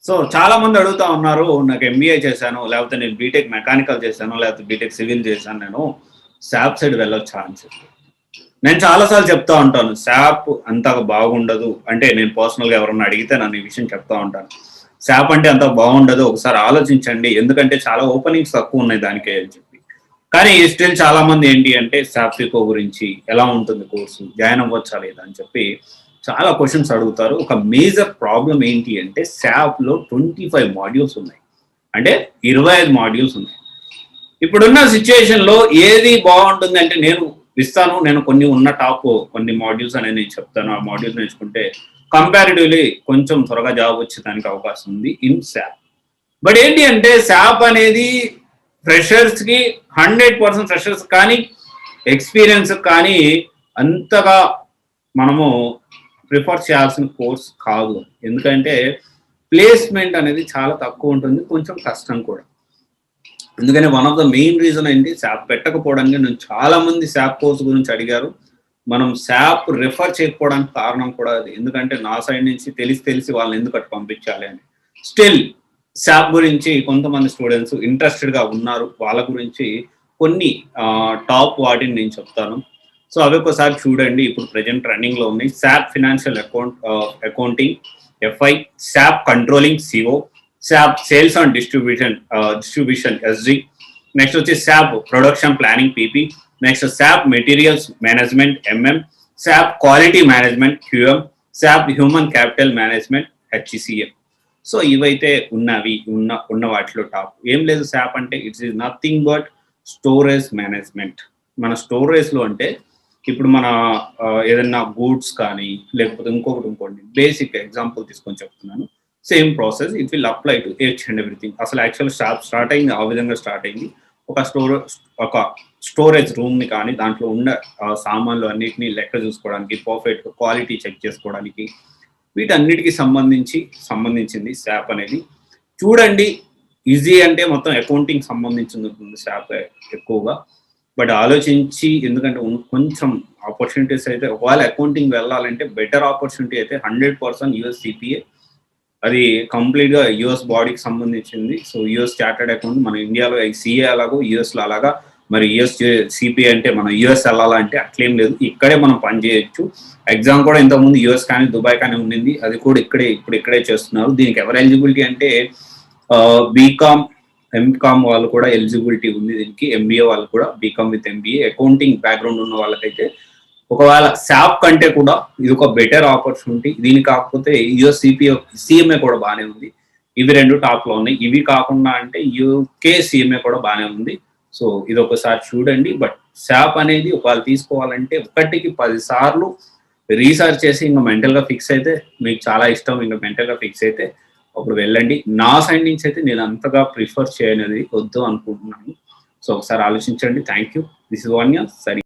So చాలా మంది అడుగుతా ఉన్నారు, నాకు ఎంబీఏ చేశాను, లేకపోతే నేను బీటెక్ మెకానికల్ చేశాను, లేకపోతే బీటెక్ సివిల్ చేశాను, నేను శాప్ సైడ్ వెళ్ళొచ్చా అని చెప్పి. నేను చాలాసార్లు చెప్తా ఉంటాను, శాప్ అంతగా బాగుండదు. అంటే నేను పర్సనల్గా ఎవరన్నా అడిగితే నన్ను ఈ విషయం చెప్తా ఉంటాను. శాప్ అంటే అంత బాగుండదు, ఒకసారి ఆలోచించండి, ఎందుకంటే చాలా ఓపెనింగ్స్ తక్కువ ఉన్నాయి దానికే అని చెప్పి. కానీ స్టిల్ చాలా మంది ఏంటి అంటే శాప్ ఫికో గురించి ఎలా ఉంటుంది కోర్సు, జాయిన్ అవ్వచ్చా లేదా అని చెప్పి చాలా క్వశ్చన్స్ అడుగుతారు. ఒక మేజర్ ప్రాబ్లం ఏంటి అంటే శాప్లో 25 మాడ్యూల్స్ ఉన్నాయి, అంటే 25 మాడ్యూల్స్ ఉన్నాయి. ఇప్పుడున్న సిచ్యుయేషన్లో ఏది బాగుంటుంది అంటే నేను కొన్ని ఉన్న టాప్ కొన్ని మాడ్యూల్స్ అనేది నేను చెప్తాను. ఆ మాడ్యూల్స్ నేర్చుకుంటే కంపారిటివ్లీ కొంచెం త్వరగా జాబ్ వచ్చేదానికి అవకాశం ఉంది ఇన్ శాప్. బట్ ఏంటి అంటే శాప్ అనేది ఫ్రెషర్స్కి 100% ఫ్రెషర్స్ కానీ ఎక్స్పీరియన్స్ కానీ అంతగా మనము ప్రిఫర్ చేయాల్సిన కోర్స్ కాదు. ఎందుకంటే ప్లేస్మెంట్ అనేది చాలా తక్కువ ఉంటుంది, కొంచెం కష్టం కూడా. అందుకని one of the main reason ఏంటి, శాప్ పెట్టకపోవడానికి. నేను చాలా మంది శాప్ కోర్స్ గురించి అడిగారు, మనం శాప్ రిఫర్ చేయకపోవడానికి కారణం కూడా అది. ఎందుకంటే నా సైడ్ నుంచి తెలిసి వాళ్ళని ఎందుకు అటు పంపించాలి అని. స్టిల్ శాప్ గురించి కొంతమంది స్టూడెంట్స్ ఇంట్రెస్టెడ్గా ఉన్నారు, వాళ్ళ గురించి కొన్ని టాప్ వాటిని నేను చెప్తాను. సో అవి ఒకసారి చూడండి. ఇప్పుడు ప్రజెంట్ రన్నింగ్లో ఉన్నాయి SAP financial accounting FI, SAP controlling CO, SAP sales and distribution SG, next వచ్చి SAP production planning PP, next SAP materials management MM, SAP quality management QM, SAP human capital management HCM. So ఇవైతే ఉన్న వాటిలో top. ఏం లేదు, SAP అంటే it's is nothing but storage management. మన స్టోరేజ్లో అంటే ఇప్పుడు మన ఏదైనా గూడ్స్ కానీ లేకపోతే ఇంకోటి బేసిక్ ఎగ్జాంపుల్ తీసుకొని చెప్తున్నాను. Same process it will apply to each and everything. అసలు యాక్చువల్ షాప్ స్టార్ట్ అయింది ఆ విధంగా స్టార్ట్ అయింది. ఒక స్టోరేజ్ రూమ్ని కానీ దాంట్లో ఉన్న సామాన్లు అన్నిటినీ లెక్క చూసుకోవడానికి, పర్ఫెక్ట్ క్వాలిటీ చెక్ చేసుకోవడానికి, వీటన్నిటికీ సంబంధించింది శాప్ అనేది. చూడండి, ఈజీ అంటే మొత్తం అకౌంటింగ్ సంబంధించింది ఉంటుంది శాప్ ఎక్కువగా. బట్ ఆలోచించి, ఎందుకంటే కొంచెం ఆపర్చునిటీస్ అయితే ఒకవేళ అకౌంటింగ్ వెళ్ళాలంటే బెటర్ ఆపర్చునిటీ అయితే 100% యూఎస్ సిపిఏ. అది కంప్లీట్గా యుఎస్ బాడీకి సంబంధించింది. సో యుఎస్ చార్టర్డ్ అకౌంట్ మన ఇండియాలో సిఏ అలాగో యుఎస్లో అలాగా, మరి యుఎస్ సిపిఏ అంటే మనం యుఎస్ వెళ్ళాలంటే అట్లేం లేదు, ఇక్కడే మనం పని చేయొచ్చు. ఎగ్జామ్ కూడా ఇంతకుముందు యుఎస్ కానీ దుబాయ్ కానీ ఉండింది, అది కూడా ఇక్కడే చేస్తున్నారు. దీనికి ఎవరు ఎలిజిబిలిటీ అంటే బీకామ్ ఎంకామ్ వాళ్ళు కూడా ఎలిజిబిలిటీ ఉంది దీనికి, ఎంబీఏ వాళ్ళు కూడా, BCom with MBA accounting background ఉన్న వాళ్ళకైతే ఒకవేళ శాప్ కంటే కూడా ఇది ఒక బెటర్ ఆపర్చునిటీ. దీని కాకపోతే యుఎస్ సిఎంఏ కూడా బాగానే ఉంది. ఇవి రెండు టాప్లో ఉన్నాయి. ఇవి కాకుండా అంటే యూకే సిఎంఏ కూడా బాగానే ఉంది. సో ఇది ఒకసారి చూడండి. బట్ శాప్ అనేది ఒకవేళ తీసుకోవాలంటే 1కి 10 సార్లు రీసెర్చ్ చేసి ఇంకా మెంటల్గా ఫిక్స్ అయితే, మీకు చాలా ఇష్టం ఇంకా మెంటల్గా ఫిక్స్ అయితే అప్పుడు వెళ్ళండి. నా సైడ్ నుంచి అయితే నేను అంతగా ప్రిఫర్ చేయనది వద్దు అనుకుంటున్నాను. సో ఒకసారి ఆలోచించండి. Thank you. దిస్ ఇస్ వన్య సరి.